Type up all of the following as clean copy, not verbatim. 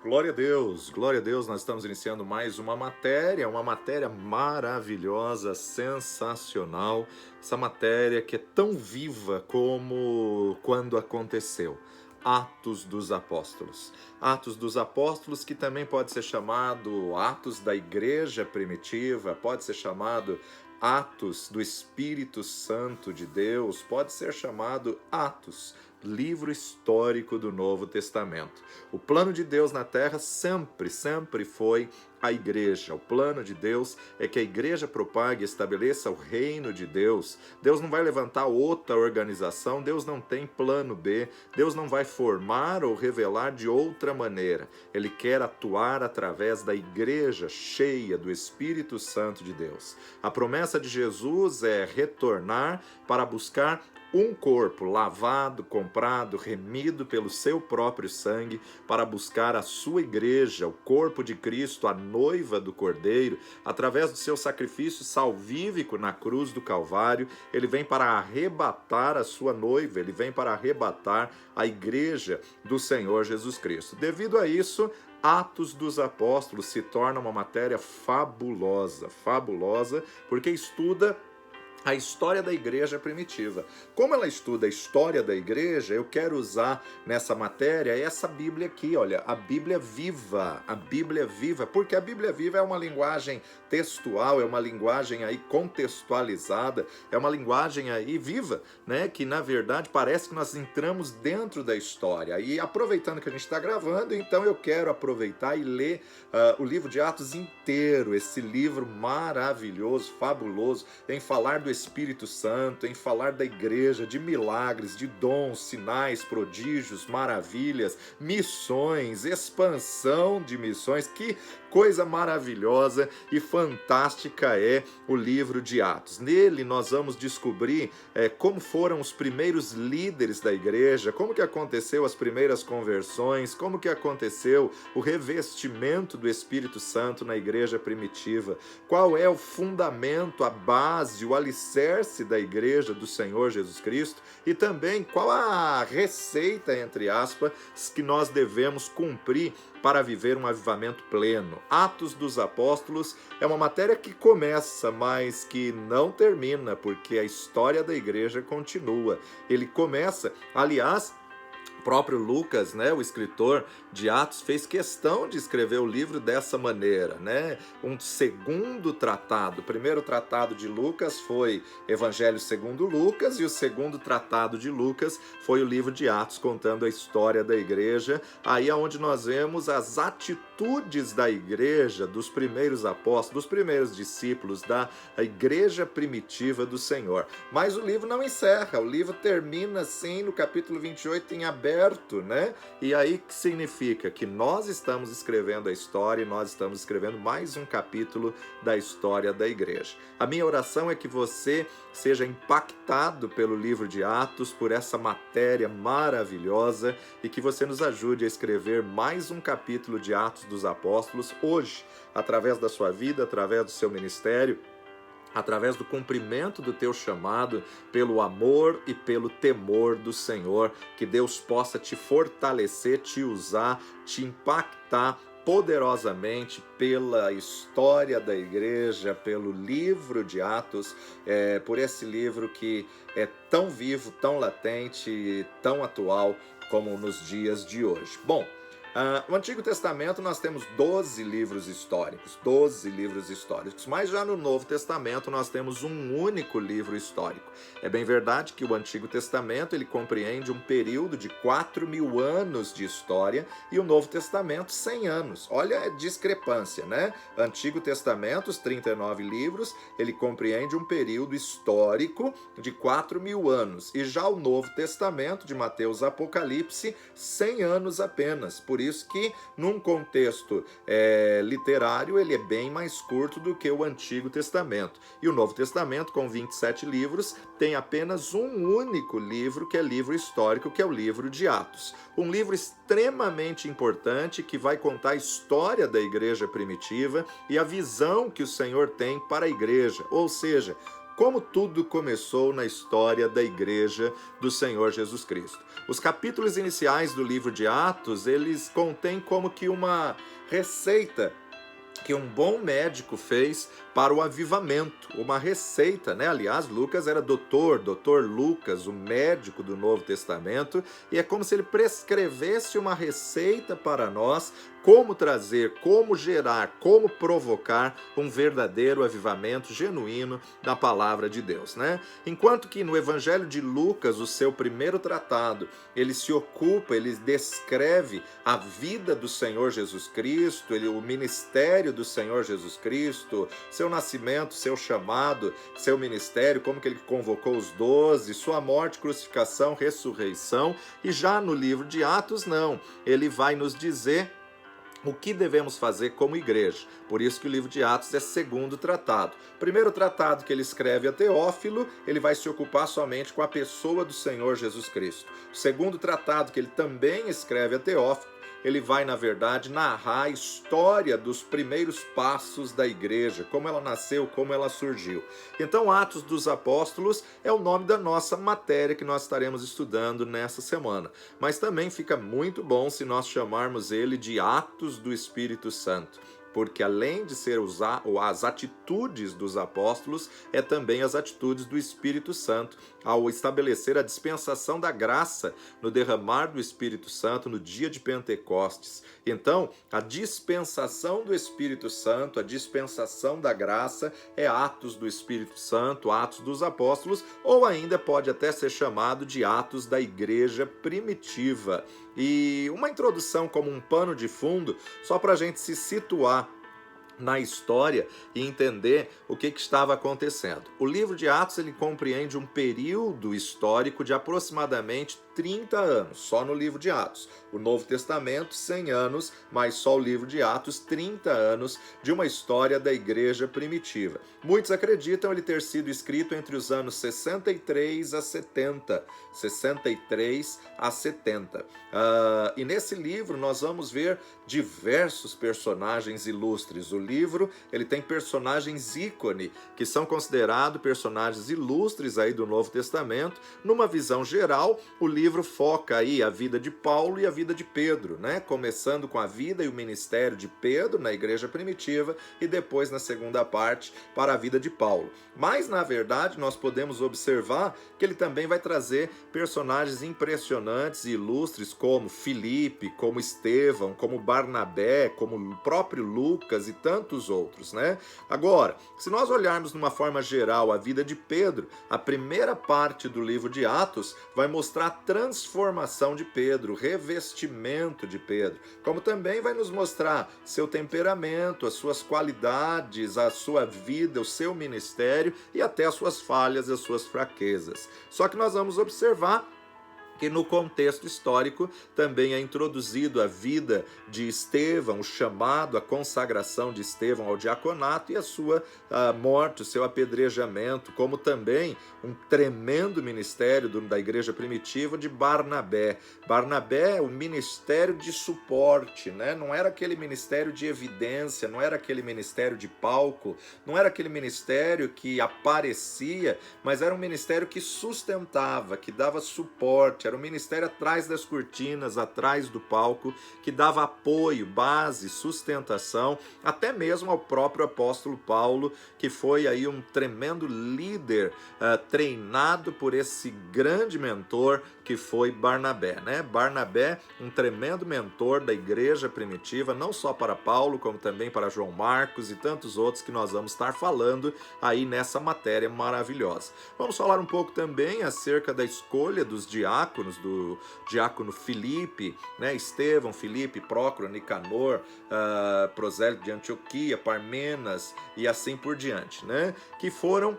Glória a Deus, nós estamos iniciando mais uma matéria maravilhosa, sensacional, essa matéria que é tão viva como quando aconteceu. Atos dos Apóstolos. Atos dos Apóstolos, que também pode ser chamado Atos da Igreja Primitiva, pode ser chamado Atos do Espírito Santo de Deus, pode ser chamado Atos, livro histórico do Novo Testamento. O plano de Deus na Terra sempre foi a igreja. O plano de Deus é que a igreja propague e estabeleça o reino de Deus. Deus não vai levantar outra organização, Deus não tem plano B, Deus não vai formar ou revelar de outra maneira. Ele quer atuar através da igreja cheia do Espírito Santo de Deus. A promessa de Jesus é retornar para buscar um corpo lavado, comprado, remido pelo seu próprio sangue, para buscar a sua igreja, o corpo de Cristo, a noiva do Cordeiro, através do seu sacrifício salvífico na cruz do Calvário. Ele vem para arrebatar a sua noiva, ele vem para arrebatar a igreja do Senhor Jesus Cristo. Devido a isso, Atos dos Apóstolos se torna uma matéria fabulosa, porque estuda a história da igreja primitiva. Como ela estuda a história da igreja, eu quero usar nessa matéria essa Bíblia aqui, olha, a Bíblia viva, porque a Bíblia viva é uma linguagem textual, é uma linguagem aí contextualizada, é uma linguagem aí viva, né, que na verdade parece que nós entramos dentro da história. E aproveitando que a gente está gravando, então eu quero aproveitar e ler o livro de Atos inteiro, esse livro maravilhoso, fabuloso, em falar do Espírito Santo, em falar da igreja, de milagres, de dons, sinais, prodígios, maravilhas, missões, expansão de missões. Que coisa maravilhosa e fantástica é o livro de Atos. Nele nós vamos descobrir como foram os primeiros líderes da igreja, como que aconteceu as primeiras conversões, como que aconteceu o revestimento do Espírito Santo na igreja primitiva, qual é o fundamento, a base, o alicerce da igreja do Senhor Jesus Cristo e também qual a receita, entre aspas, que nós devemos cumprir para viver um avivamento pleno. Atos dos Apóstolos é uma matéria que começa, mas que não termina, porque a história da igreja continua. Ele começa, aliás, o próprio Lucas, né, o escritor de Atos, fez questão de escrever o livro dessa maneira, né? Um segundo tratado. O primeiro tratado de Lucas foi Evangelho segundo Lucas e o segundo tratado de Lucas foi o livro de Atos, contando a história da igreja. Aí é onde nós vemos as atitudes da igreja, dos primeiros apóstolos, dos primeiros discípulos, da igreja primitiva do Senhor. Mas o livro não encerra, o livro termina assim no capítulo 28 em aberto, né? E aí que significa que nós estamos escrevendo a história e nós estamos escrevendo mais um capítulo da história da igreja. A minha oração é que você seja impactado pelo livro de Atos, por essa matéria maravilhosa e que você nos ajude a escrever mais um capítulo de Atos dos Apóstolos hoje, através da sua vida, através do seu ministério, através do cumprimento do teu chamado, pelo amor e pelo temor do Senhor, que Deus possa te fortalecer, te usar, te impactar poderosamente pela história da igreja, pelo livro de Atos, por esse livro que é tão vivo, tão latente, tão atual como nos dias de hoje. Bom, no Antigo Testamento nós temos 12 livros históricos, mas já no Novo Testamento nós temos um único livro histórico. É bem verdade que o Antigo Testamento ele compreende um período de 4.000 anos de história e o Novo Testamento 100 anos. Olha a discrepância, né? Antigo Testamento, os 39 livros, ele compreende um período histórico de 4.000 anos e já o Novo Testamento, de Mateus a Apocalipse, 100 anos apenas. Por isso que, num contexto literário, ele é bem mais curto do que o Antigo Testamento. E o Novo Testamento, com 27 livros, tem apenas um único livro, que é livro histórico, que é o livro de Atos. Um livro extremamente importante que vai contar a história da igreja primitiva e a visão que o Senhor tem para a igreja. Ou seja, como tudo começou na história da Igreja do Senhor Jesus Cristo. Os capítulos iniciais do livro de Atos, eles contêm como que uma receita que um bom médico fez para o avivamento, uma receita, né? Aliás, Lucas era doutor Lucas, o médico do Novo Testamento, e é como se ele prescrevesse uma receita para nós, como trazer, como gerar, como provocar um verdadeiro avivamento genuíno da palavra de Deus, né? Enquanto que no Evangelho de Lucas, o seu primeiro tratado, ele se ocupa, ele descreve a vida do Senhor Jesus Cristo, o ministério do Senhor Jesus Cristo, seu nascimento, seu chamado, seu ministério, como que ele convocou os 12, sua morte, crucificação, ressurreição. E já no livro de Atos, não. Ele vai nos dizer o que devemos fazer como igreja. Por isso que o livro de Atos é segundo tratado. Primeiro tratado que ele escreve a Teófilo, ele vai se ocupar somente com a pessoa do Senhor Jesus Cristo. O segundo tratado que ele também escreve a Teófilo, ele vai, na verdade, narrar a história dos primeiros passos da igreja, como ela nasceu, como ela surgiu. Então, Atos dos Apóstolos é o nome da nossa matéria que nós estaremos estudando nessa semana. Mas também fica muito bom se nós chamarmos ele de Atos do Espírito Santo, porque além de ser as atitudes dos apóstolos, é também as atitudes do Espírito Santo, ao estabelecer a dispensação da graça no derramar do Espírito Santo no dia de Pentecostes. Então, a dispensação do Espírito Santo, a dispensação da graça, é Atos do Espírito Santo, Atos dos Apóstolos, ou ainda pode até ser chamado de Atos da Igreja Primitiva. E uma introdução como um pano de fundo, só para a gente se situar na história e entender o que estava acontecendo. O livro de Atos ele compreende um período histórico de aproximadamente 30 anos, só no livro de Atos. O Novo Testamento, 100 anos, mas só o livro de Atos, 30 anos de uma história da igreja primitiva. Muitos acreditam ele ter sido escrito entre os anos 63 a 70. 63 a 70. E nesse livro nós vamos ver diversos personagens ilustres. O livro ele tem personagens ícone, que são considerados personagens ilustres aí do Novo Testamento. Numa visão geral, o livro foca aí a vida de Paulo e a vida de Pedro, né? Começando com a vida e o ministério de Pedro na igreja primitiva e depois na segunda parte para a vida de Paulo. Mas na verdade nós podemos observar que ele também vai trazer personagens impressionantes e ilustres como Filipe, como Estevão, como Barnabé, como o próprio Lucas e tantos outros, né? Agora, se nós olharmos de uma forma geral a vida de Pedro, a primeira parte do livro de Atos vai mostrar a transformação de Pedro, o revestimento de Pedro, como também vai nos mostrar seu temperamento, as suas qualidades, a sua vida, o seu ministério e até as suas falhas e as suas fraquezas. Só que nós vamos observar que no contexto histórico também é introduzido a vida de Estevão, o chamado, a consagração de Estevão ao diaconato e a sua morte, o seu apedrejamento, como também um tremendo ministério da igreja primitiva de Barnabé. Barnabé, o ministério de suporte, né? Não era aquele ministério de evidência, não era aquele ministério de palco, não era aquele ministério que aparecia, mas era um ministério que sustentava, que dava suporte, era um ministério atrás das cortinas, atrás do palco, que dava apoio, base, sustentação, até mesmo ao próprio apóstolo Paulo, que foi aí um tremendo líder, treinado por esse grande mentor que foi Barnabé, né? Barnabé, um tremendo mentor da igreja primitiva, não só para Paulo, como também para João Marcos e tantos outros que nós vamos estar falando aí nessa matéria maravilhosa. Vamos falar um pouco também acerca da escolha dos diáconos, do diácono Filipe, né? Estevão, Filipe, Prócoro, Nicanor, Prosélito de Antioquia, Parmenas e assim por diante, né? Que foram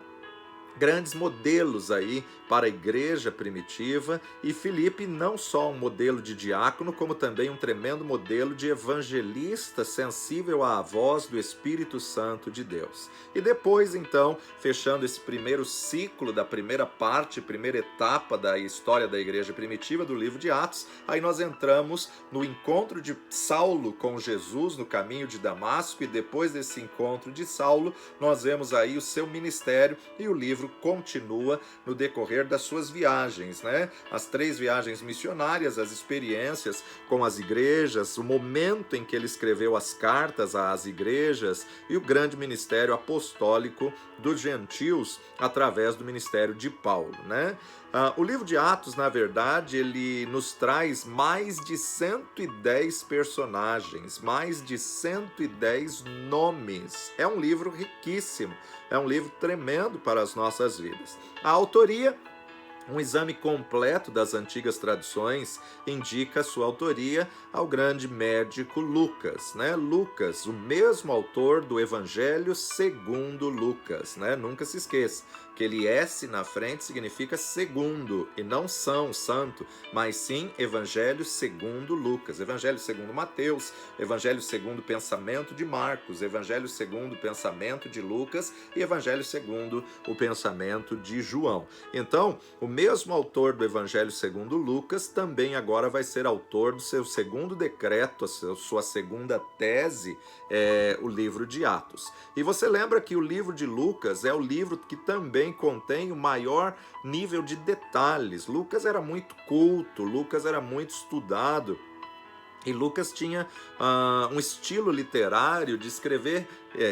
grandes modelos aí para a igreja primitiva, e Filipe não só um modelo de diácono, como também um tremendo modelo de evangelista sensível à voz do Espírito Santo de Deus. E depois, então, fechando esse primeiro ciclo da primeira parte, primeira etapa da história da igreja primitiva do livro de Atos, aí nós entramos no encontro de Saulo com Jesus no caminho de Damasco, e depois desse encontro de Saulo, nós vemos aí o seu ministério, e o livro continua no decorrer das suas viagens, né? As 3 viagens missionárias, as experiências com as igrejas, o momento em que ele escreveu as cartas às igrejas e o grande ministério apostólico dos gentios através do ministério de Paulo, né? O livro de Atos, na verdade, ele nos traz mais de 110 personagens, mais de 110 nomes. É um livro riquíssimo, é um livro tremendo para as nossas vidas. A autoria, um exame completo das antigas tradições, indica sua autoria ao grande médico Lucas, né? Lucas, o mesmo autor do Evangelho segundo Lucas, né? Nunca se esqueça. Aquele S na frente significa segundo, e não São, santo, mas sim Evangelho segundo Lucas, Evangelho segundo Mateus, Evangelho segundo o pensamento de Marcos, Evangelho segundo o pensamento de Lucas e Evangelho segundo o pensamento de João. Então, o mesmo autor do Evangelho segundo Lucas também agora vai ser autor do seu segundo decreto, a sua segunda tese, o livro de Atos. E você lembra que o livro de Lucas é o livro que também contém o maior nível de detalhes. Lucas era muito culto, Lucas era muito estudado, e Lucas tinha um estilo literário de escrever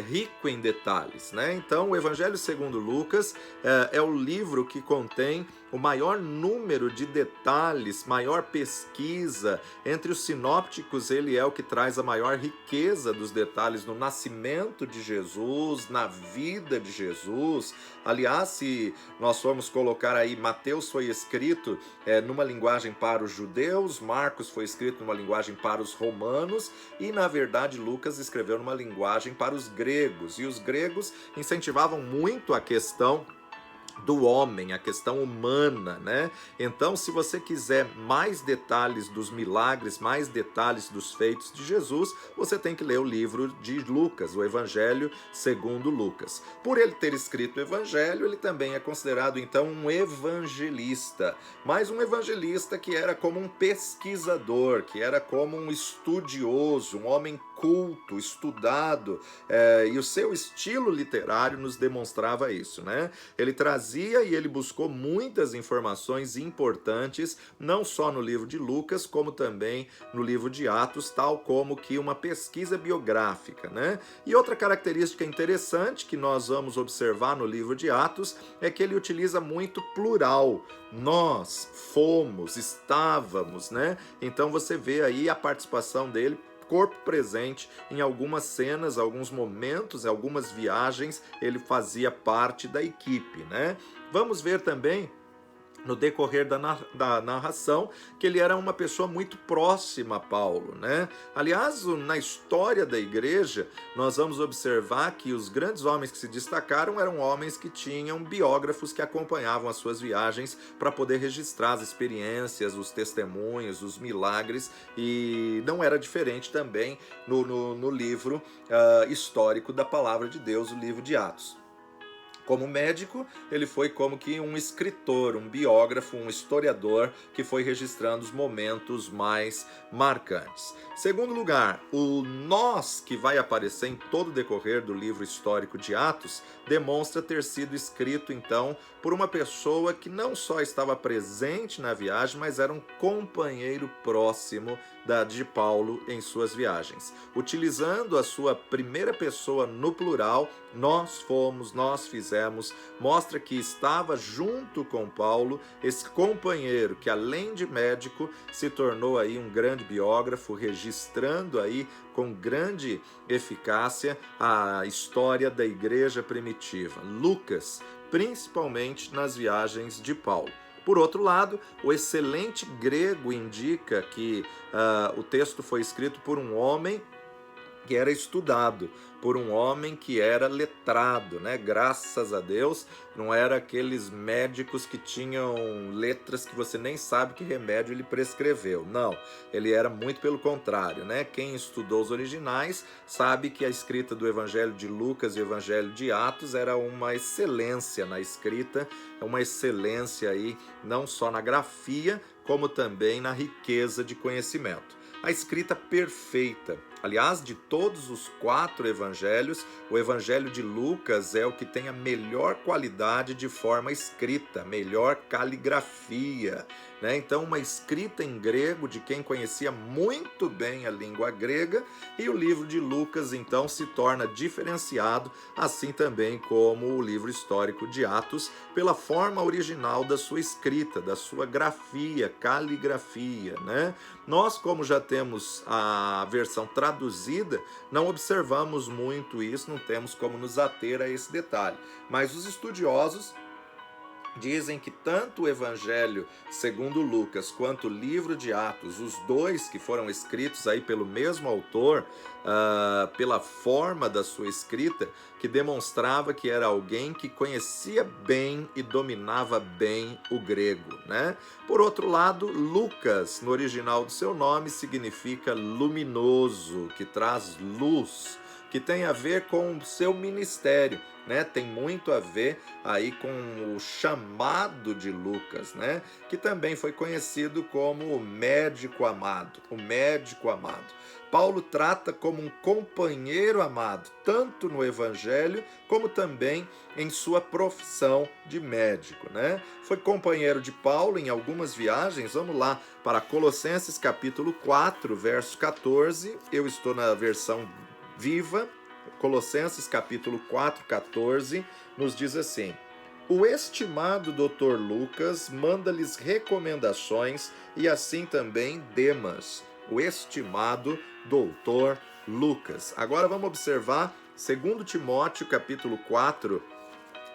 rico em detalhes, né? Então, o Evangelho segundo Lucas é o livro que contém o maior número de detalhes, maior pesquisa. Entre os sinópticos, ele é o que traz a maior riqueza dos detalhes no nascimento de Jesus, na vida de Jesus. Aliás, se nós formos colocar aí, Mateus foi escrito numa linguagem para os judeus, Marcos foi escrito numa linguagem para os romanos, e na verdade Lucas escreveu numa linguagem para os gregos, e os gregos incentivavam muito a questão do homem, a questão humana, né? Então, se você quiser mais detalhes dos milagres, mais detalhes dos feitos de Jesus, você tem que ler o livro de Lucas, o Evangelho segundo Lucas. Por ele ter escrito o Evangelho, ele também é considerado, então, um evangelista, mas um evangelista que era como um pesquisador, que era como um estudioso, um homem culto, estudado, e o seu estilo literário nos demonstrava isso, né? Ele trazia e ele buscou muitas informações importantes, não só no livro de Lucas, como também no livro de Atos, tal como que uma pesquisa biográfica, né? E outra característica interessante que nós vamos observar no livro de Atos é que ele utiliza muito plural. Nós fomos, estávamos, né? Então você vê aí a participação dele, corpo presente em algumas cenas, alguns momentos, algumas viagens, ele fazia parte da equipe, né? Vamos ver também no decorrer da narração, que ele era uma pessoa muito próxima a Paulo, né? Aliás, na história da igreja, nós vamos observar que os grandes homens que se destacaram eram homens que tinham biógrafos que acompanhavam as suas viagens para poder registrar as experiências, os testemunhos, os milagres, e não era diferente também no livro histórico da Palavra de Deus, o livro de Atos. Como médico, ele foi como que um escritor, um biógrafo, um historiador que foi registrando os momentos mais marcantes. Segundo lugar, o nós que vai aparecer em todo o decorrer do livro histórico de Atos demonstra ter sido escrito, então, por uma pessoa que não só estava presente na viagem, mas era um companheiro próximo de Paulo em suas viagens. Utilizando a sua primeira pessoa no plural, nós fomos, nós fizemos, mostra que estava junto com Paulo esse companheiro que, além de médico, se tornou aí um grande biógrafo, registrando aí com grande eficácia a história da igreja primitiva. Lucas, principalmente nas viagens de Paulo. Por outro lado, o excelente grego indica que o texto foi escrito por um homem que era estudado por um homem que era letrado, né? Graças a Deus, não era aqueles médicos que tinham letras que você nem sabe que remédio ele prescreveu. Não, ele era muito pelo contrário, né? Quem estudou os originais sabe que a escrita do Evangelho de Lucas e o Evangelho de Atos era uma excelência na escrita, uma excelência aí não só na grafia, como também na riqueza de conhecimento. A escrita perfeita. Aliás, de todos os 4 evangelhos, o evangelho de Lucas é o que tem a melhor qualidade de forma escrita, melhor caligrafia, né? Então, uma escrita em grego de quem conhecia muito bem a língua grega, e o livro de Lucas, então, se torna diferenciado, assim também como o livro histórico de Atos, pela forma original da sua escrita, da sua grafia, caligrafia, né? Nós, como já temos a versão traduzida, não observamos muito isso, não temos como nos ater a esse detalhe. Mas os estudiosos dizem que tanto o Evangelho segundo Lucas quanto o livro de Atos, os dois que foram escritos aí pelo mesmo autor, pela forma da sua escrita, que demonstrava que era alguém que conhecia bem e dominava bem o grego, né? Por outro lado, Lucas, no original do seu nome, significa luminoso, que traz luz, que tem a ver com o seu ministério, né? Tem muito a ver aí com o chamado de Lucas, né? Que também foi conhecido como o médico amado, o médico amado. Paulo trata como um companheiro amado, tanto no evangelho como também em sua profissão de médico, né? Foi companheiro de Paulo em algumas viagens. Vamos lá para Colossenses capítulo 4, verso 14. Eu estou na versão viva. Colossenses capítulo 4, 14, nos diz assim: o estimado Dr. Lucas manda-lhes recomendações, e assim também Demas, o estimado Dr. Lucas. Agora vamos observar 2 Timóteo capítulo 4,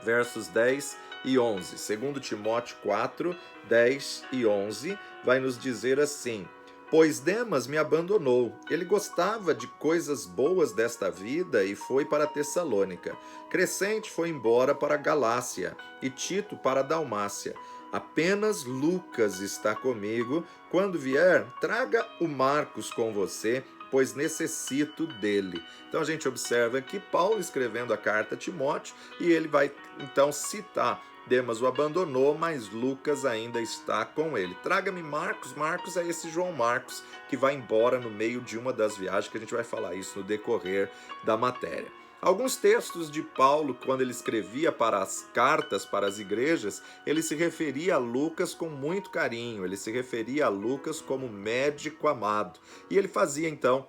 versos 10 e 11. 2 Timóteo 4, 10 e 11 vai nos dizer assim: pois Demas me abandonou. Ele gostava de coisas boas desta vida e foi para Tessalônica. Crescente foi embora para Galácia e Tito para Dalmácia. Apenas Lucas está comigo. Quando vier, traga o Marcos com você, pois necessito dele. Então a gente observa aqui Paulo escrevendo a carta a Timóteo, e ele vai então citar: Demas o abandonou, mas Lucas ainda está com ele. Traga-me Marcos. Marcos é esse João Marcos que vai embora no meio de uma das viagens, que a gente vai falar isso no decorrer da matéria. Alguns textos de Paulo, quando ele escrevia para as cartas para as igrejas, ele se referia a Lucas com muito carinho, ele se referia a Lucas como médico amado. E ele fazia então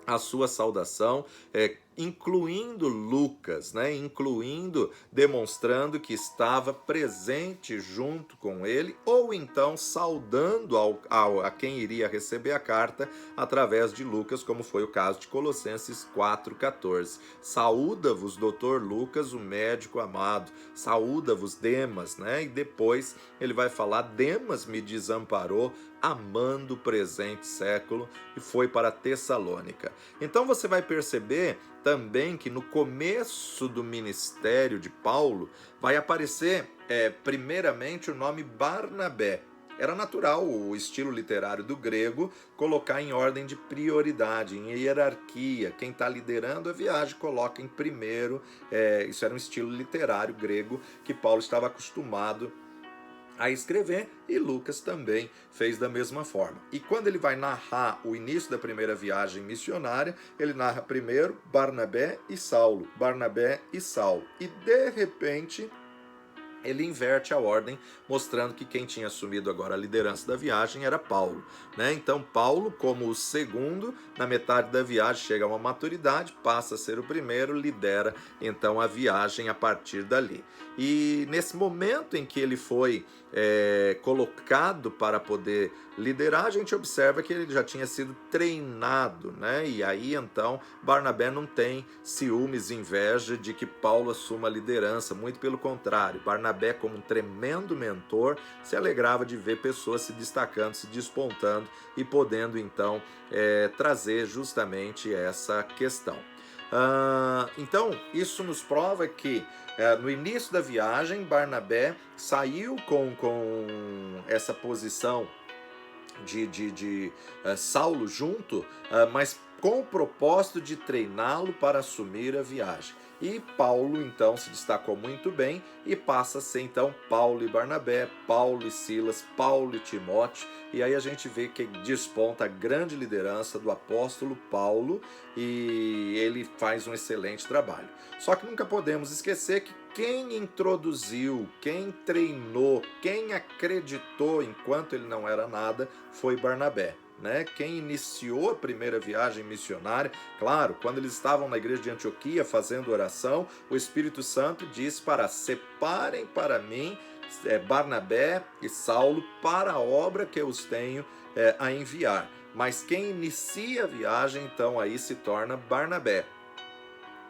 a sua saudação, incluindo Lucas, né? Incluindo, demonstrando que estava presente junto com ele, ou então saudando a quem iria receber a carta através de Lucas, como foi o caso de Colossenses 4,14. Saúda-vos, doutor Lucas, o médico amado, saúda-vos, Demas, né? E depois ele vai falar: Demas me desamparou, amando o presente século, e foi para Tessalônica. Então você vai perceber também que no começo do ministério de Paulo vai aparecer primeiramente o nome Barnabé. Era natural o estilo literário do grego colocar em ordem de prioridade, em hierarquia. Quem está liderando a viagem coloca em primeiro. Isso era um estilo literário grego que Paulo estava acostumado a escrever, e Lucas também fez da mesma forma. E quando ele vai narrar o início da primeira viagem missionária, ele narra primeiro Barnabé e Saulo, Barnabé e Saulo, e de repente ele inverte a ordem, mostrando que quem tinha assumido agora a liderança da viagem era Paulo, né? Então Paulo, como o segundo, na metade da viagem chega a uma maturidade, passa a ser o primeiro, lidera então a viagem a partir dali. E nesse momento em que ele foi colocado para poder liderar, a gente observa que ele já tinha sido treinado, né? E aí então Barnabé não tem ciúmes, inveja de que Paulo assuma a liderança, muito pelo contrário. Barnabé, como um tremendo mentor, se alegrava de ver pessoas se destacando, se despontando e podendo então trazer justamente essa questão. Então, isso nos prova que no início da viagem, Barnabé saiu com essa posição de Saulo junto, mas com o propósito de treiná-lo para assumir a viagem. E Paulo então se destacou muito bem e passa a ser então Paulo e Barnabé, Paulo e Silas, Paulo e Timóteo, e aí a gente vê que desponta a grande liderança do apóstolo Paulo e ele faz um excelente trabalho. Só que nunca podemos esquecer que quem introduziu, quem treinou, quem acreditou enquanto ele não era nada foi Barnabé. Né? Quem iniciou a primeira viagem missionária, claro, quando eles estavam na igreja de Antioquia fazendo oração, o Espírito Santo disse para separem para mim Barnabé e Saulo para a obra que eu os tenho a enviar. Mas quem inicia a viagem, então aí se torna Barnabé,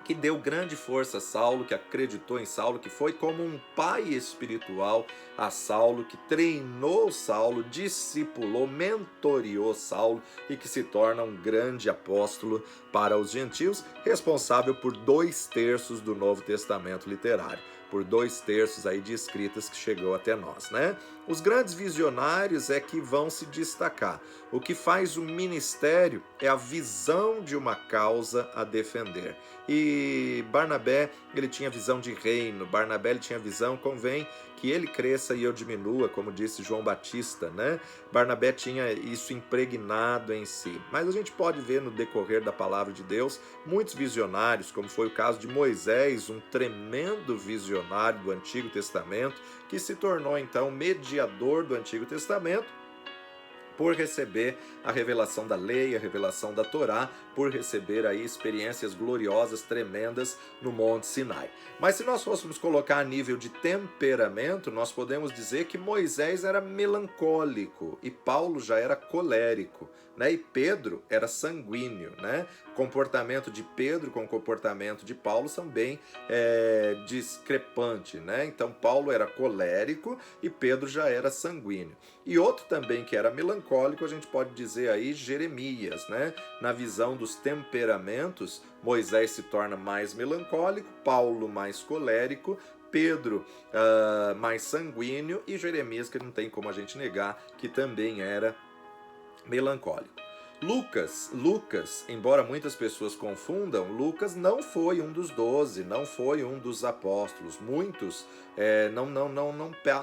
que deu grande força a Saulo, que acreditou em Saulo, que foi como um pai espiritual a Saulo, que treinou Saulo, discipulou, mentoreou Saulo e que se torna um grande apóstolo para os gentios, responsável por 2/3 do Novo Testamento literário, por 2/3 aí de escritas que chegou até nós, né? Os grandes visionários é que vão se destacar. O que faz o ministério é a visão de uma causa a defender. E Barnabé, ele tinha visão de reino, Barnabé ele tinha visão, convém que ele cresça e eu diminua, como disse João Batista, né? Barnabé tinha isso impregnado em si. Mas a gente pode ver no decorrer da palavra de Deus, muitos visionários, como foi o caso de Moisés, um tremendo visionário do Antigo Testamento, que se tornou então mediador do Antigo Testamento, por receber a revelação da lei, a revelação da Torá, por receber aí experiências gloriosas, tremendas no Monte Sinai. Mas se nós fôssemos colocar a nível de temperamento, nós podemos dizer que Moisés era melancólico e Paulo já era colérico, né? E Pedro era sanguíneo, né? O comportamento de Pedro com o comportamento de Paulo são bem discrepantes, né? Então Paulo era colérico e Pedro já era sanguíneo. E outro também que era melancólico, a gente pode dizer aí Jeremias, né? Na visão dos temperamentos, Moisés se torna mais melancólico, Paulo mais colérico, Pedro mais sanguíneo e Jeremias, que não tem como a gente negar, que também era melancólico. Lucas, embora muitas pessoas confundam, Lucas não foi um dos 12, não foi um dos apóstolos. Muitos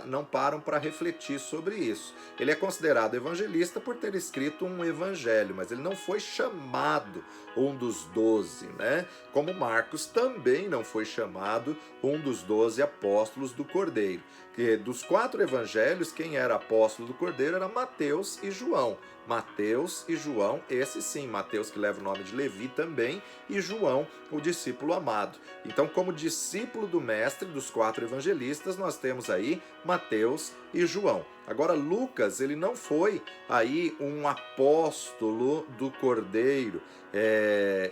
não param para refletir sobre isso. Ele é considerado evangelista por ter escrito um evangelho, mas ele não foi chamado um dos 12, né? Como Marcos também não foi chamado um dos 12 apóstolos do Cordeiro. Que dos 4 evangelhos, quem era apóstolo do Cordeiro era Mateus e João. Mateus e João, esse sim, Mateus que leva o nome de Levi também, e João, o discípulo amado. Então, como discípulo do mestre dos 4 evangelistas, nós temos aí Mateus e João. Agora, Lucas, ele não foi aí um apóstolo do Cordeiro,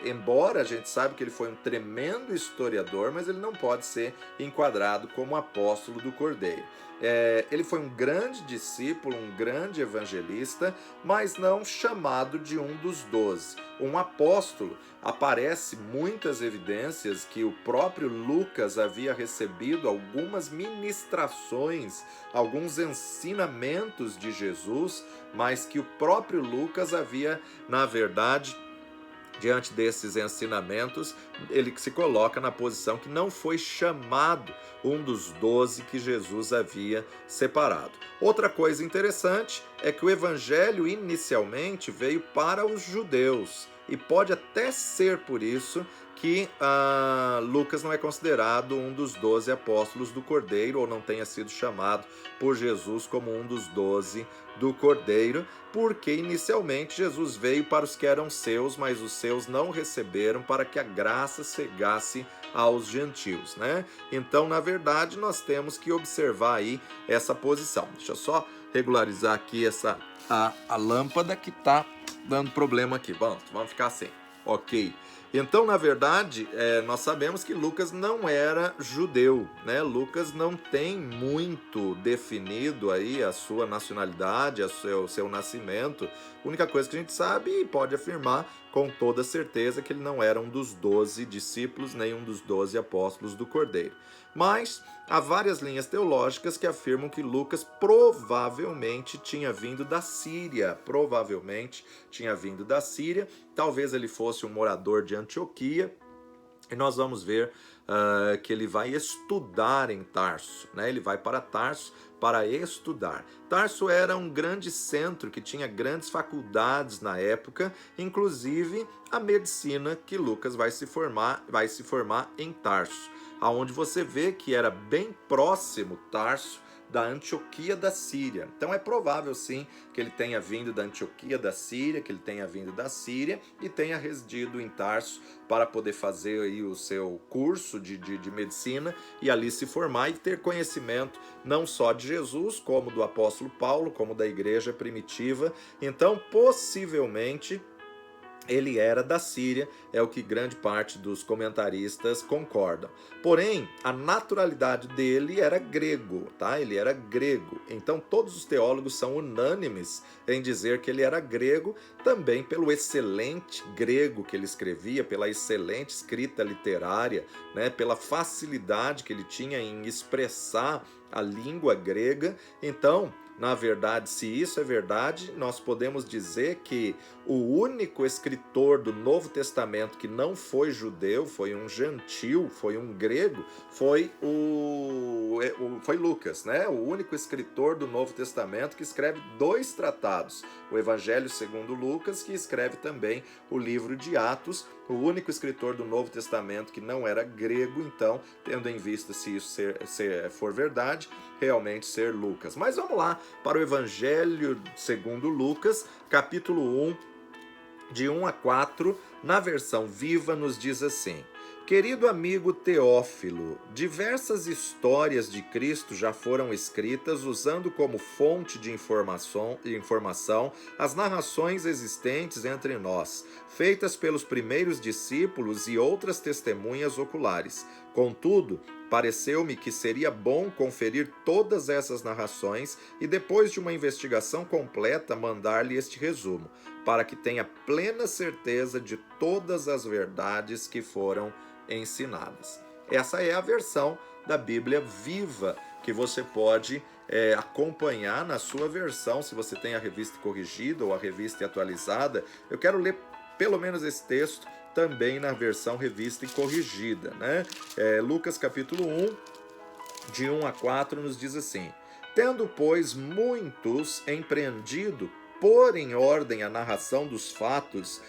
embora a gente sabe que ele foi um tremendo historiador, mas ele não pode ser enquadrado como apóstolo do Cordeiro. Ele foi um grande discípulo, um grande evangelista, mas não chamado de um dos 12. Um apóstolo, aparece muitas evidências que o próprio Lucas havia recebido algumas ministrações, alguns ensinamentos de Jesus, mas que o próprio Lucas havia, na verdade, diante desses ensinamentos, ele se coloca na posição que não foi chamado um dos 12 que Jesus havia separado. Outra coisa interessante é que o evangelho inicialmente veio para os judeus, e pode até ser por isso que Lucas não é considerado um dos 12 apóstolos do Cordeiro, ou não tenha sido chamado por Jesus como um dos 12 do Cordeiro, porque inicialmente Jesus veio para os que eram seus, mas os seus não receberam, para que a graça chegasse aos gentios, né? Então, na verdade, nós temos que observar aí essa posição. Deixa eu só regularizar aqui a lâmpada que está dando problema aqui. Vamos ficar assim. Ok. Então, na verdade, nós sabemos que Lucas não era judeu, né? Lucas não tem muito definido aí a sua nacionalidade, o seu nascimento. A única coisa que a gente sabe e pode afirmar com toda certeza que ele não era um dos 12 discípulos, nem um dos 12 apóstolos do Cordeiro. Mas há várias linhas teológicas que afirmam que Lucas provavelmente tinha vindo da Síria. Talvez ele fosse um morador de Antioquia. E nós vamos ver que ele vai estudar em Tarso, né? Ele vai para Tarso para estudar. Tarso era um grande centro que tinha grandes faculdades na época, inclusive a medicina que Lucas vai se formar em Tarso, aonde você vê que era bem próximo Tarso da Antioquia da Síria. Então é provável sim que ele tenha vindo da Antioquia da Síria, e tenha residido em Tarso para poder fazer aí o seu curso de medicina e ali se formar e ter conhecimento não só de Jesus, como do apóstolo Paulo, como da igreja primitiva. Então, possivelmente, ele era da Síria, é o que grande parte dos comentaristas concordam. Porém, a naturalidade dele era grego, tá? Ele era grego. Então, todos os teólogos são unânimes em dizer que ele era grego, também pelo excelente grego que ele escrevia, pela excelente escrita literária, né? Pela facilidade que ele tinha em expressar a língua grega. Então, na verdade, se isso é verdade, nós podemos dizer que o único escritor do Novo Testamento que não foi judeu, foi um gentil, foi um grego, foi Lucas, né? O único escritor do Novo Testamento que escreve 2 tratados, o Evangelho segundo Lucas, que escreve também o livro de Atos, o único escritor do Novo Testamento que não era grego. Então, tendo em vista se isso for verdade, realmente ser Lucas. Mas vamos lá para o Evangelho segundo Lucas, capítulo 1, de 1 a 4, na versão viva, nos diz assim: Querido amigo Teófilo, diversas histórias de Cristo já foram escritas usando como fonte de informação as narrações existentes entre nós, feitas pelos primeiros discípulos e outras testemunhas oculares. Contudo, pareceu-me que seria bom conferir todas essas narrações e, depois de uma investigação completa, mandar-lhe este resumo, para que tenha plena certeza de todas as verdades que foram ensinadas. Essa é a versão da Bíblia Viva que você pode acompanhar na sua versão, se você tem a revista corrigida ou a revista atualizada. Eu quero ler pelo menos esse texto também na versão revista e corrigida, né? Lucas capítulo 1, de 1 a 4, nos diz assim: Tendo, pois, muitos empreendido pôr em ordem a narração dos fatos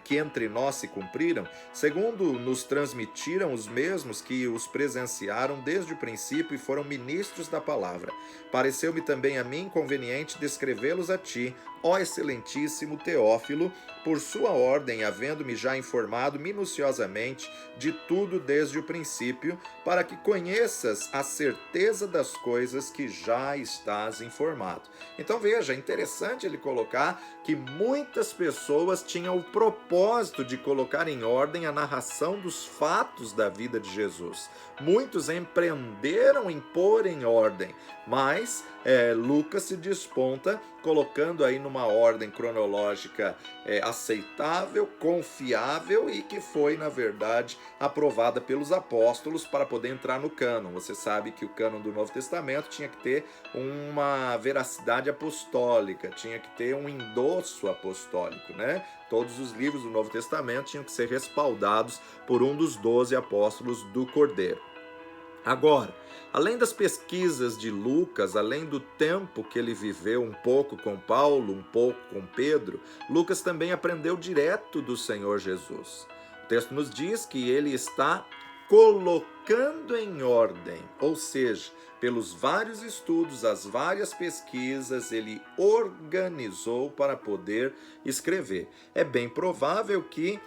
que entre nós se cumpriram, segundo nos transmitiram os mesmos que os presenciaram desde o princípio e foram ministros da palavra. Pareceu-me também a mim conveniente descrevê-los a ti, ó excelentíssimo Teófilo, por sua ordem, havendo-me já informado minuciosamente de tudo desde o princípio, para que conheças a certeza das coisas que já estás informado. Então veja, é interessante ele colocar que muitas pessoas tinham o propósito de colocar em ordem a narração dos fatos da vida de Jesus. Muitos empreenderam em pôr em ordem, mas Lucas se desponta colocando aí numa ordem cronológica aceitável, confiável e que foi, na verdade, aprovada pelos apóstolos para poder entrar no cânon. Você sabe que o cânon do Novo Testamento tinha que ter uma veracidade apostólica, tinha que ter um endosso apostólico, né? Todos os livros do Novo Testamento tinham que ser respaldados por um dos 12 apóstolos do Cordeiro. Agora, além das pesquisas de Lucas, além do tempo que ele viveu um pouco com Paulo, um pouco com Pedro, Lucas também aprendeu direto do Senhor Jesus. O texto nos diz que ele está colocando em ordem, ou seja, pelos vários estudos, as várias pesquisas, ele organizou para poder escrever. É bem provável que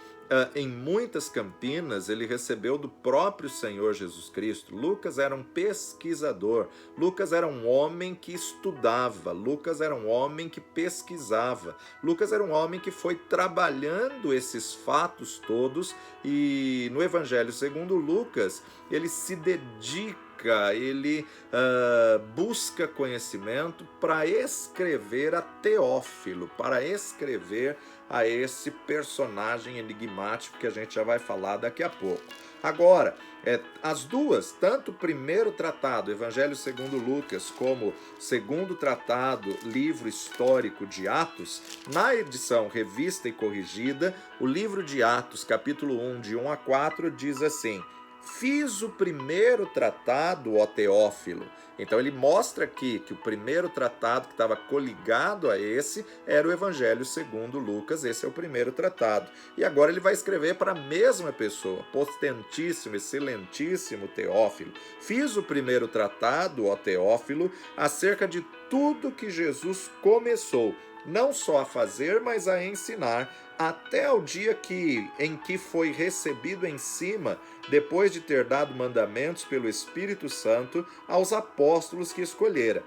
em muitas campinas ele recebeu do próprio Senhor Jesus Cristo. Lucas era um pesquisador, Lucas era um homem que estudava, Lucas era um homem que pesquisava, Lucas era um homem que foi trabalhando esses fatos todos, e no Evangelho segundo Lucas ele se dedica, ele busca conhecimento para escrever a Teófilo, para escrever a esse personagem enigmático que a gente já vai falar daqui a pouco. Agora, as duas, tanto o primeiro tratado, Evangelho segundo Lucas, como o segundo tratado, livro histórico de Atos, na edição revista e corrigida, o livro de Atos, capítulo 1, de 1 a 4, diz assim: fiz o primeiro tratado, ó Teófilo. Então ele mostra aqui que o primeiro tratado que estava coligado a esse era o Evangelho segundo Lucas, esse é o primeiro tratado. E agora ele vai escrever para a mesma pessoa, potentíssimo, excelentíssimo Teófilo. Fiz o primeiro tratado, ó Teófilo, acerca de tudo que Jesus começou, não só a fazer, mas a ensinar, até o dia em que foi recebido em cima, depois de ter dado mandamentos pelo Espírito Santo aos apóstolos que escolhera,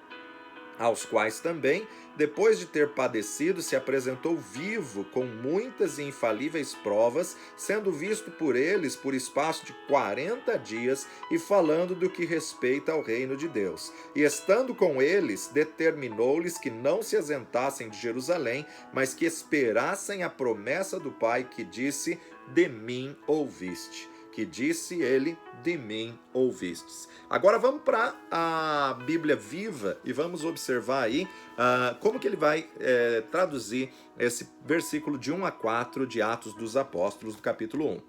aos quais também, depois de ter padecido, se apresentou vivo com muitas e infalíveis provas, sendo visto por eles por espaço de 40 dias e falando do que respeita ao reino de Deus. E estando com eles, determinou-lhes que não se ausentassem de Jerusalém, mas que esperassem a promessa do Pai, que disse: de mim ouviste. Que disse ele: de mim ouvistes. Agora vamos para a Bíblia Viva e vamos observar aí como que ele vai traduzir esse versículo de 1 a 4 de Atos dos Apóstolos, do capítulo 1.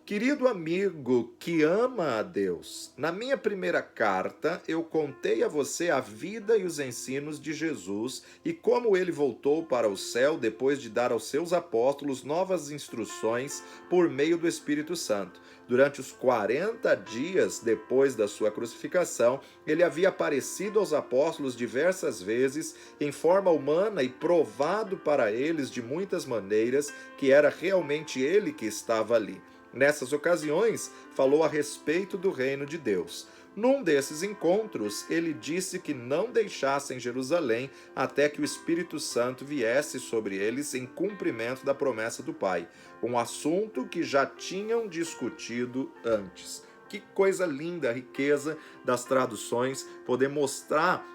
Querido amigo que ama a Deus, na minha primeira carta eu contei a você a vida e os ensinos de Jesus e como ele voltou para o céu depois de dar aos seus apóstolos novas instruções por meio do Espírito Santo. Durante os 40 dias depois da sua crucificação, ele havia aparecido aos apóstolos diversas vezes em forma humana e provado para eles de muitas maneiras que era realmente ele que estava ali. Nessas ocasiões, falou a respeito do reino de Deus. Num desses encontros, ele disse que não deixassem Jerusalém até que o Espírito Santo viesse sobre eles em cumprimento da promessa do Pai, um assunto que já tinham discutido antes. Que coisa linda a riqueza das traduções, poder mostrar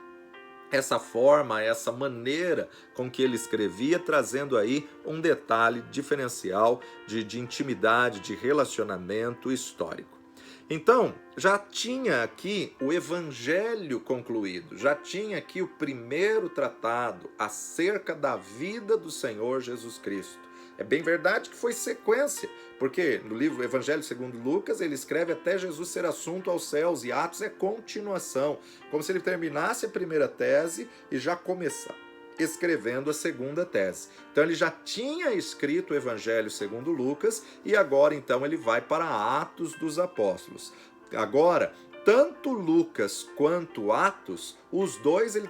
essa forma, essa maneira com que ele escrevia, trazendo aí um detalhe diferencial de intimidade, de relacionamento histórico. Então, já tinha aqui o Evangelho concluído, já tinha aqui o primeiro tratado acerca da vida do Senhor Jesus Cristo. É bem verdade que foi sequência, porque no livro Evangelho segundo Lucas, ele escreve até Jesus ser assunto aos céus, e Atos é continuação, como se ele terminasse a primeira tese e já começasse escrevendo a segunda tese. Então ele já tinha escrito o Evangelho segundo Lucas, e agora então ele vai para Atos dos Apóstolos. Agora, tanto Lucas quanto Atos, os dois ele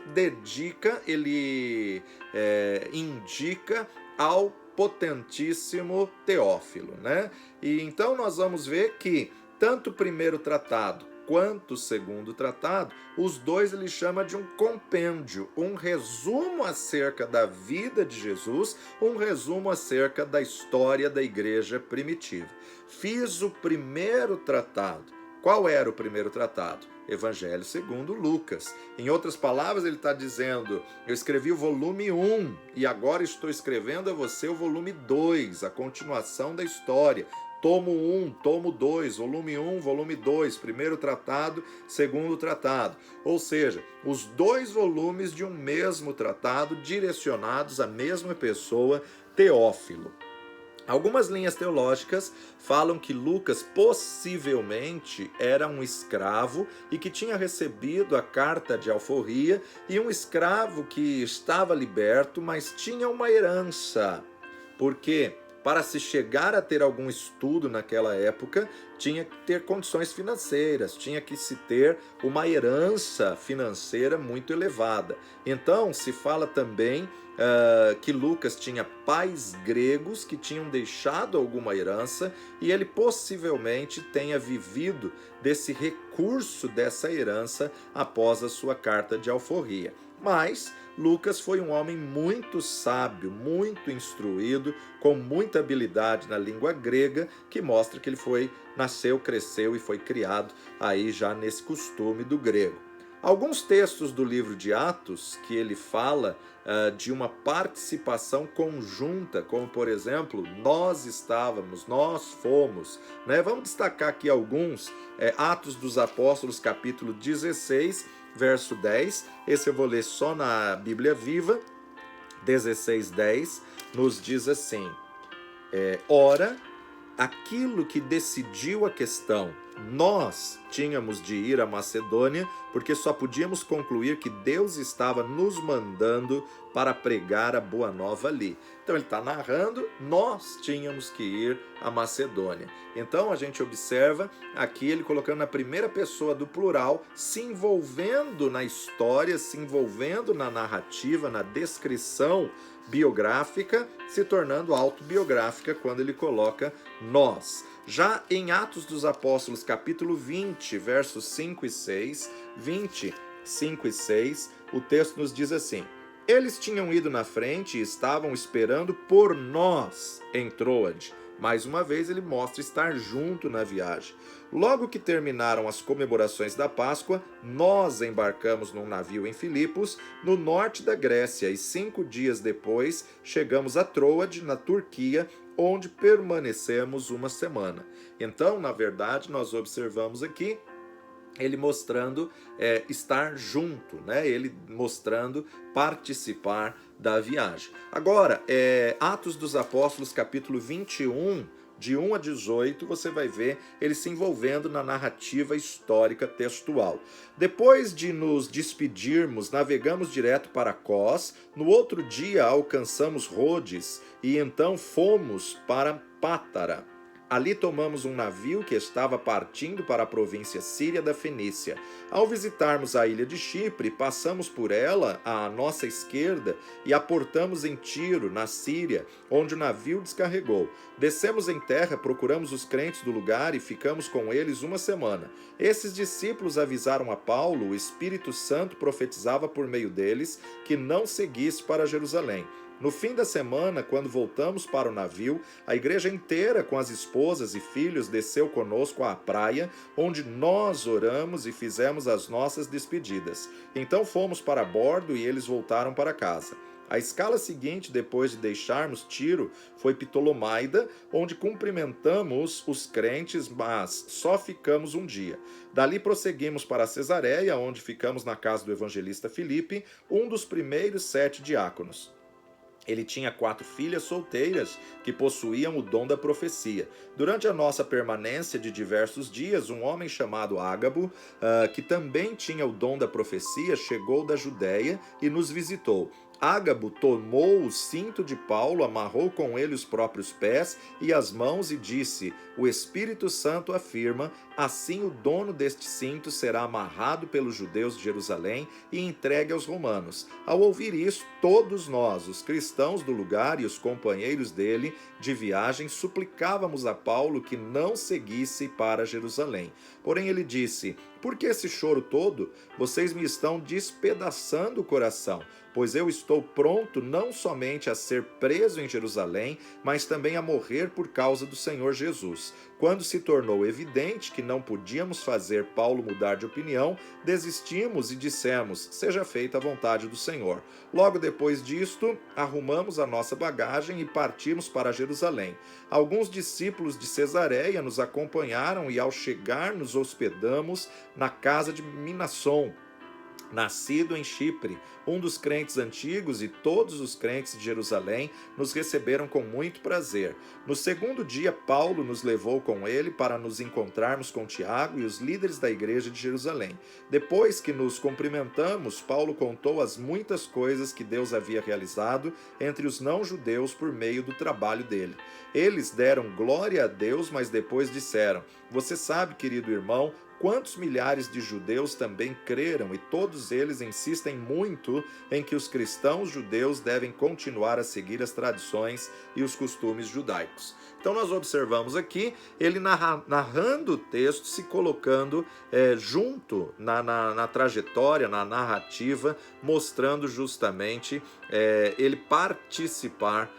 indica ao potentíssimo Teófilo, né? E então nós vamos ver que tanto o primeiro tratado quanto o segundo tratado, os dois ele chama de um compêndio, um resumo acerca da vida de Jesus, um resumo acerca da história da igreja primitiva. Fiz o primeiro tratado. Qual era o primeiro tratado? Evangelho segundo Lucas. Em outras palavras, ele está dizendo: eu escrevi o volume 1 e agora estou escrevendo a você o volume 2, a continuação da história. Tomo 1, tomo 2, volume 1, volume 2, primeiro tratado, segundo tratado. Ou seja, os dois volumes de um mesmo tratado direcionados à mesma pessoa, Teófilo. Algumas linhas teológicas falam que Lucas possivelmente era um escravo e que tinha recebido a carta de alforria, e um escravo que estava liberto, mas tinha uma herança. Por quê? para se chegar a ter algum estudo naquela época, tinha que ter condições financeiras, tinha que se ter uma herança financeira muito elevada. Então, se fala também que Lucas tinha pais gregos que tinham deixado alguma herança e ele possivelmente tenha vivido desse recurso dessa herança após a sua carta de alforria. Mas Lucas foi um homem muito sábio, muito instruído, com muita habilidade na língua grega, que mostra que ele nasceu, cresceu e foi criado aí já nesse costume do grego. Alguns textos do livro de Atos que ele fala de uma participação conjunta, como por exemplo, nós estávamos, nós fomos, né? Vamos destacar aqui alguns, Atos dos Apóstolos, capítulo 16, verso 10, esse eu vou ler só na Bíblia Viva, 16:10, nos diz assim, ora, aquilo que decidiu a questão, nós tínhamos de ir à Macedônia, porque só podíamos concluir que Deus estava nos mandando para pregar a boa nova ali. Então ele está narrando, nós tínhamos que ir à Macedônia. Então a gente observa aqui ele colocando na primeira pessoa do plural, se envolvendo na história, se envolvendo na narrativa, na descrição biográfica, se tornando autobiográfica quando ele coloca nós. Já em Atos dos Apóstolos, capítulo 20, versos 5 e 6, 20, 5 e 6, o texto nos diz assim, eles tinham ido na frente e estavam esperando por nós em Troade. Mais uma vez ele mostra estar junto na viagem. Logo que terminaram as comemorações da Páscoa, nós embarcamos num navio em Filipos, no norte da Grécia, e 5 dias depois chegamos a Troade, na Turquia, onde permanecemos uma semana. Então, na verdade, nós observamos aqui ele mostrando estar junto, né? Ele mostrando participar da viagem. Agora, Atos dos Apóstolos, capítulo 21, de 1 a 18, você vai ver ele se envolvendo na narrativa histórica textual. Depois de nos despedirmos, navegamos direto para Cós, no outro dia alcançamos Rhodes e então fomos para Pátara. Ali tomamos um navio que estava partindo para a província síria da Fenícia. Ao visitarmos a ilha de Chipre, passamos por ela à nossa esquerda e aportamos em Tiro, na Síria, onde o navio descarregou. Descemos em terra, procuramos os crentes do lugar e ficamos com eles uma semana. Esses discípulos avisaram a Paulo, o Espírito Santo profetizava por meio deles, que não seguisse para Jerusalém. No fim da semana, quando voltamos para o navio, a igreja inteira, com as esposas e filhos, desceu conosco à praia, onde nós oramos e fizemos as nossas despedidas. Então fomos para bordo e eles voltaram para casa. A escala seguinte, depois de deixarmos Tiro, foi Ptolomaida, onde cumprimentamos os crentes, mas só ficamos um dia. Dali prosseguimos para Cesareia, onde ficamos na casa do evangelista Filipe, um dos primeiros 7 diáconos. Ele tinha 4 filhas solteiras que possuíam o dom da profecia. Durante a nossa permanência de diversos dias, um homem chamado Ágabo, que também tinha o dom da profecia, chegou da Judéia e nos visitou. Ágabo tomou o cinto de Paulo, amarrou com ele os próprios pés e as mãos e disse, o Espírito Santo afirma, assim o dono deste cinto será amarrado pelos judeus de Jerusalém e entregue aos romanos. Ao ouvir isso, todos nós, os cristãos do lugar e os companheiros dele de viagem, suplicávamos a Paulo que não seguisse para Jerusalém. Porém ele disse, por que esse choro todo? Vocês me estão despedaçando o coração, pois eu estou pronto não somente a ser preso em Jerusalém, mas também a morrer por causa do Senhor Jesus. Quando se tornou evidente que não podíamos fazer Paulo mudar de opinião, desistimos e dissemos, seja feita a vontade do Senhor. Logo depois disto, arrumamos a nossa bagagem e partimos para Jerusalém. Alguns discípulos de Cesareia nos acompanharam e ao chegar nos hospedamos na casa de Minasson, nascido em Chipre, um dos crentes antigos, e todos os crentes de Jerusalém nos receberam com muito prazer. No segundo dia, Paulo nos levou com ele para nos encontrarmos com Tiago e os líderes da igreja de Jerusalém. Depois que nos cumprimentamos, Paulo contou as muitas coisas que Deus havia realizado entre os não-judeus por meio do trabalho dele. Eles deram glória a Deus, mas depois disseram: "Você sabe, querido irmão, quantos milhares de judeus também creram, e todos eles insistem muito em que os cristãos judeus devem continuar a seguir as tradições e os costumes judaicos." Então nós observamos aqui ele narrando o texto, se colocando junto na trajetória, na narrativa, mostrando justamente ele participar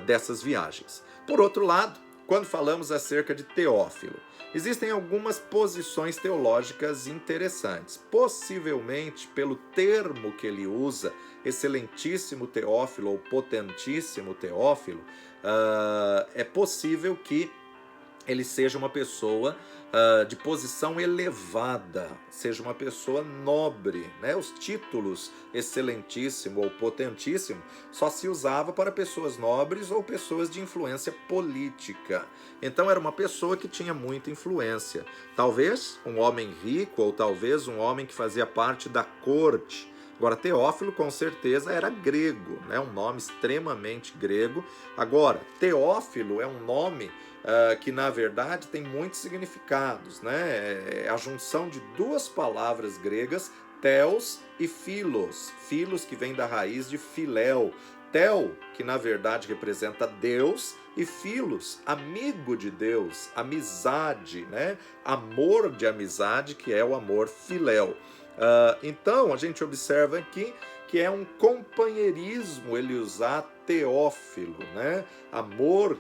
dessas viagens. Por outro lado, quando falamos acerca de Teófilo, existem algumas posições teológicas interessantes. Possivelmente, pelo termo que ele usa, excelentíssimo Teófilo ou potentíssimo Teófilo, é possível que ele seja uma pessoa de posição elevada, seja uma pessoa nobre, né? Os títulos excelentíssimo ou potentíssimo só se usava para pessoas nobres ou pessoas de influência política. Então era uma pessoa que tinha muita influência. Talvez um homem rico ou talvez um homem que fazia parte da corte. Agora, Teófilo, com certeza, era grego, né? Um nome extremamente grego. Agora, Teófilo é um nome que, na verdade, tem muitos significados, né? É a junção de duas palavras gregas, theos e philos. Philos, que vem da raiz de philéu. Theo, que na verdade representa Deus, e philos, amigo de Deus, amizade, né? Amor de amizade, que é o amor filéu. Então, a gente observa aqui que é um companheirismo ele usar Teófilo, né? Amor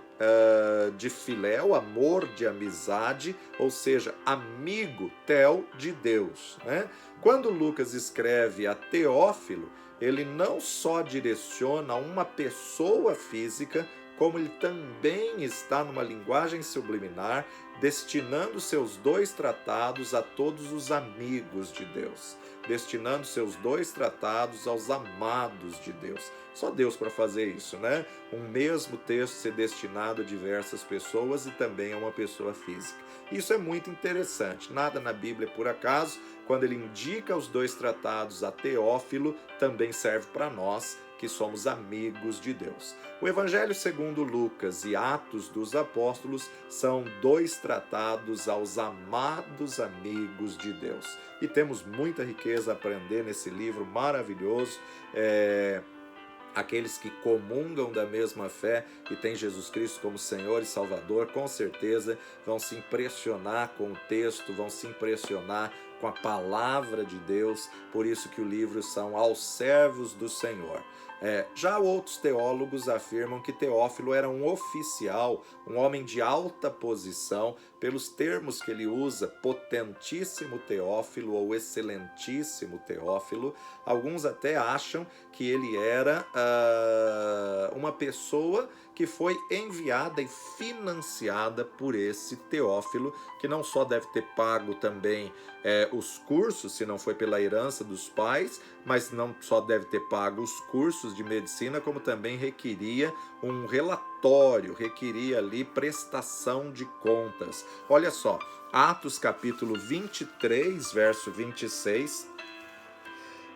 de filéu, amor de amizade, ou seja, amigo, Theo, de Deus, né? Quando Lucas escreve a Teófilo, ele não só direciona a uma pessoa física, como ele também está numa linguagem subliminar, destinando seus 2 tratados a todos os amigos de Deus, destinando seus 2 tratados aos amados de Deus. Só Deus para fazer isso, né? Um mesmo texto ser destinado a diversas pessoas e também a uma pessoa física. Isso é muito interessante. Nada na Bíblia é por acaso. Quando ele indica os 2 tratados a Teófilo, também serve para nós, que somos amigos de Deus. O Evangelho segundo Lucas e Atos dos Apóstolos são 2 tratados aos amados amigos de Deus. E temos muita riqueza a aprender nesse livro maravilhoso. Aqueles que comungam da mesma fé e têm Jesus Cristo como Senhor e Salvador, com certeza vão se impressionar com o texto, vão se impressionar com a palavra de Deus, por isso que o livro são aos servos do Senhor. Já outros teólogos afirmam que Teófilo era um oficial, um homem de alta posição, pelos termos que ele usa, potentíssimo Teófilo ou excelentíssimo Teófilo. Alguns até acham que ele era uma pessoa que foi enviada e financiada por esse Teófilo, que não só deve ter pago também os cursos, se não foi pela herança dos pais, mas não só deve ter pago os cursos de medicina, como também requeria um relatório, requeria ali prestação de contas. Olha só, Atos capítulo 23, verso 26,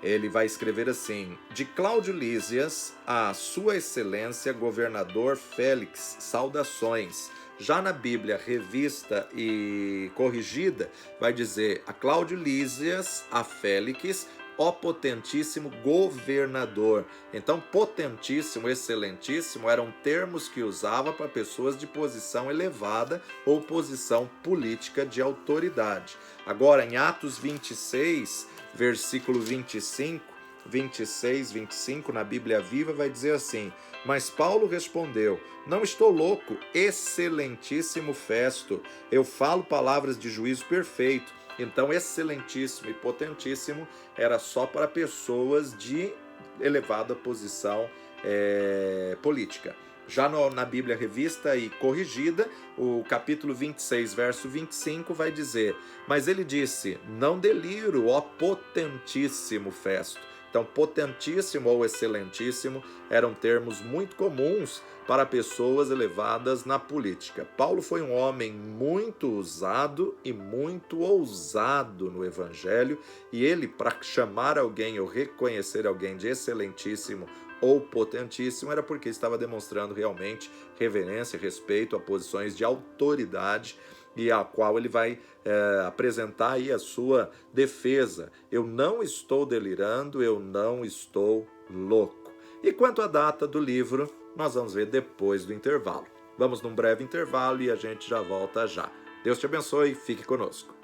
ele vai escrever assim: de Cláudio Lísias, a sua excelência, governador Félix, saudações. Já na Bíblia revista e corrigida, vai dizer a Cláudio Lísias, a Félix, ó potentíssimo governador. Então, potentíssimo, excelentíssimo eram termos que usava para pessoas de posição elevada ou posição política de autoridade. Agora, em Atos 26, versículo 26, 25, na Bíblia Viva, vai dizer assim: mas Paulo respondeu: não estou louco, excelentíssimo Festo, eu falo palavras de juízo perfeito. Então, excelentíssimo e potentíssimo era só para pessoas de elevada posição política. Já na Bíblia Revista e Corrigida, o capítulo 26, verso 25 vai dizer: mas ele disse, não deliro, ó potentíssimo Festo. Então, potentíssimo ou excelentíssimo eram termos muito comuns para pessoas elevadas na política. Paulo foi um homem muito usado e muito ousado no evangelho, e ele, para chamar alguém ou reconhecer alguém de excelentíssimo ou potentíssimo, era porque estava demonstrando realmente reverência, respeito a posições de autoridade, e a qual ele vai apresentar aí a sua defesa. Eu não estou delirando, eu não estou louco. E quanto à data do livro, nós vamos ver depois do intervalo. Vamos num breve intervalo e a gente já volta já. Deus te abençoe, fique conosco.